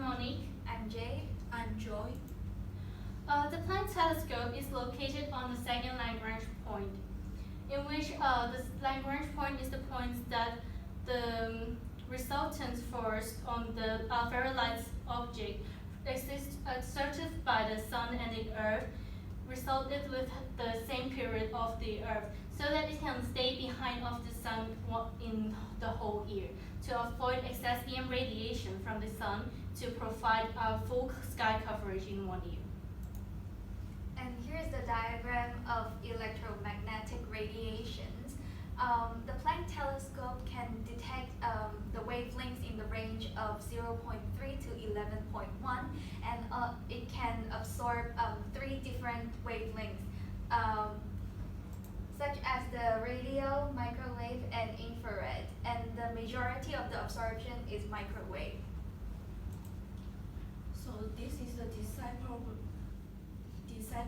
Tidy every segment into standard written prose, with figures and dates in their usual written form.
Monique. I'm Jade. I'm Joy. The Planck telescope is located on the second Lagrange point, in which the Lagrange point is the point that the resultant force on the very light object exerted by the Sun and the Earth resulted with the same period of the Earth, so that it can stay behind of the Sun in the whole year to avoid excess EM radiation from the Sun to provide a full sky coverage in 1 year. And here's the diagram of electromagnetic radiations. The Planck telescope can detect the wavelengths in the range of 0.3 to 11.1, and it can absorb 3 different wavelengths, such as the radio, microwave, and infrared. And the majority of the absorption is microwave. So this is the design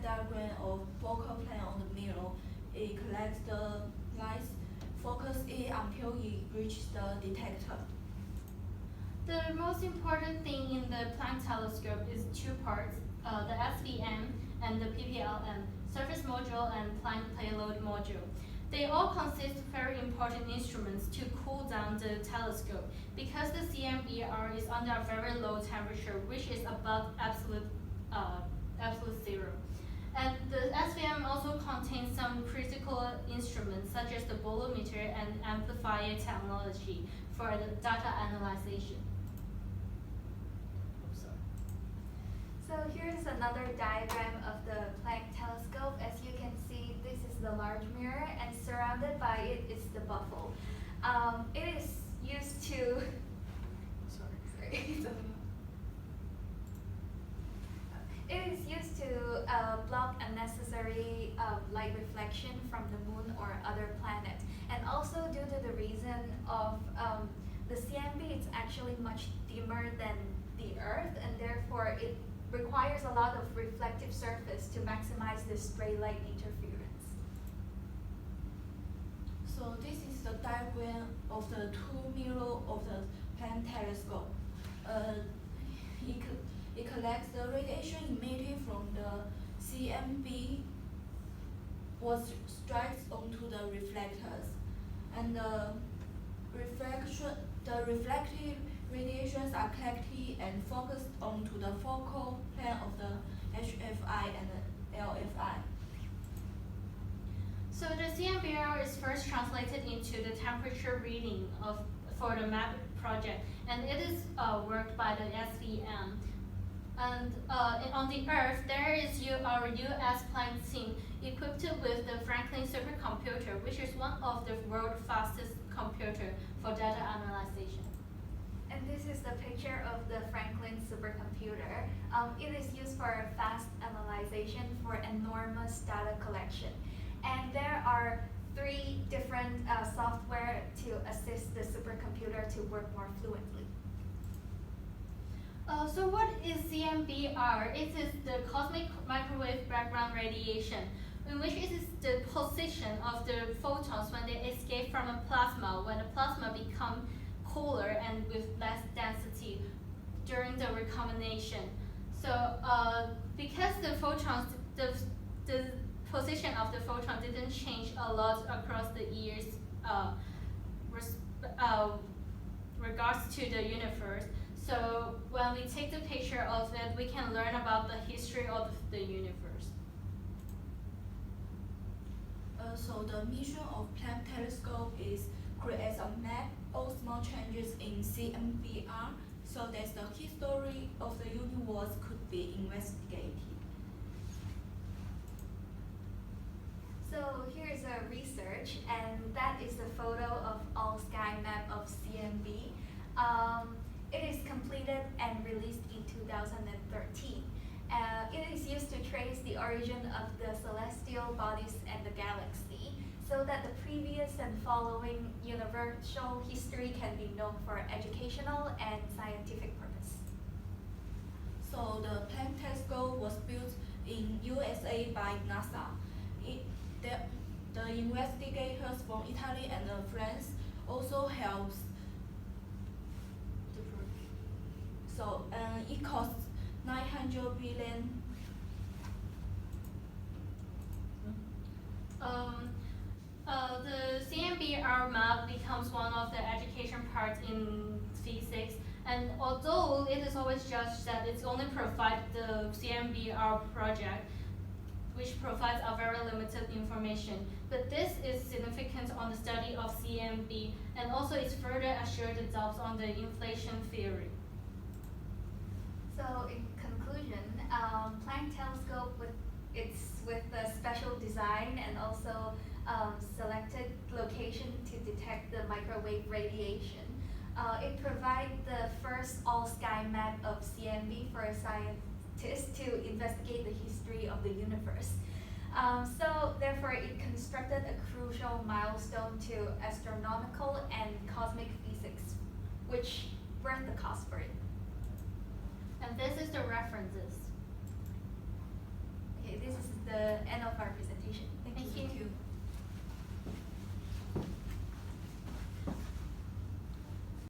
diagram of focal plane on the mirror. It collects the light, focus it until it reaches the detector. The most important thing in the Planck telescope is 2 parts, the SVM and the PPLM, surface module and Planck payload module. They all consist of very important instruments to cool down the telescope because the CMBR is under a very low temperature, which is above absolute zero. And the SVM also contains some critical instruments such as the bolometer and amplifier technology for the data analyzation. So here's another diagram of the Planck telescope. As you can see, this is the large mirror, and surrounded by it is the baffle. It is used to It is used to block unnecessary light reflection from the moon or other planets. And also due to the reason of the CMB, it's actually much dimmer than the Earth, and therefore it requires a lot of reflective surface to maximize the stray light interference. So this is the diagram of the 2 mirrors of the Planck telescope. It collects the radiation emitted from the CMB, was strikes onto the reflectors, and the reflected radiations are collected and focused onto the focal plane of the HFI and the LFI. So the CMBR is first translated into the temperature reading for the MAP project, and it is worked by the SVM. And on the Earth, there is our US Planck team equipped with the Franklin supercomputer, which is one of the world's fastest computer for data analysis. And this is the picture of the Franklin supercomputer. It is used for fast analysis for enormous data collection. And there are 3 different software to assist the supercomputer to work more fluently. So what is CMBR? It is the cosmic microwave background radiation, in which it is the position of the photons when they escape from a plasma, when the plasma becomes cooler and with less density during the recombination. So because the photons, the position of the photon didn't change a lot across the years regards to the universe. So when we take the picture of it, we can learn about the history of the universe. So the mission of Planck telescope is create a map of small changes in CMBR so that the history of the universe could be investigated. So here is a research, and that is the photo of all sky map of CMB. It is completed and released in 2013. It is used to trace the origin of the celestial bodies and the galaxy, so that the previous and following universal history can be known for educational and scientific purpose. So the Planck telescope was built in USA by NASA. The investigators from Italy and France also helped So it costs 900 billion. The CMBR map becomes one of the education parts in physics, and although it is always judged that it only provides the CMBR project, which provides a very limited information, but this is significant on the study of CMB, and also it further assured the doubts on the inflation theory. So in conclusion, Planck telescope with the special design and also selected location to detect the microwave radiation. It provides the first all-sky map of CMB for scientists to investigate the history of the universe. So therefore, it constructed a crucial milestone to astronomical and cosmic physics, which worth the cost for it. And this is the references. Okay, this is the end of our presentation. Thank you.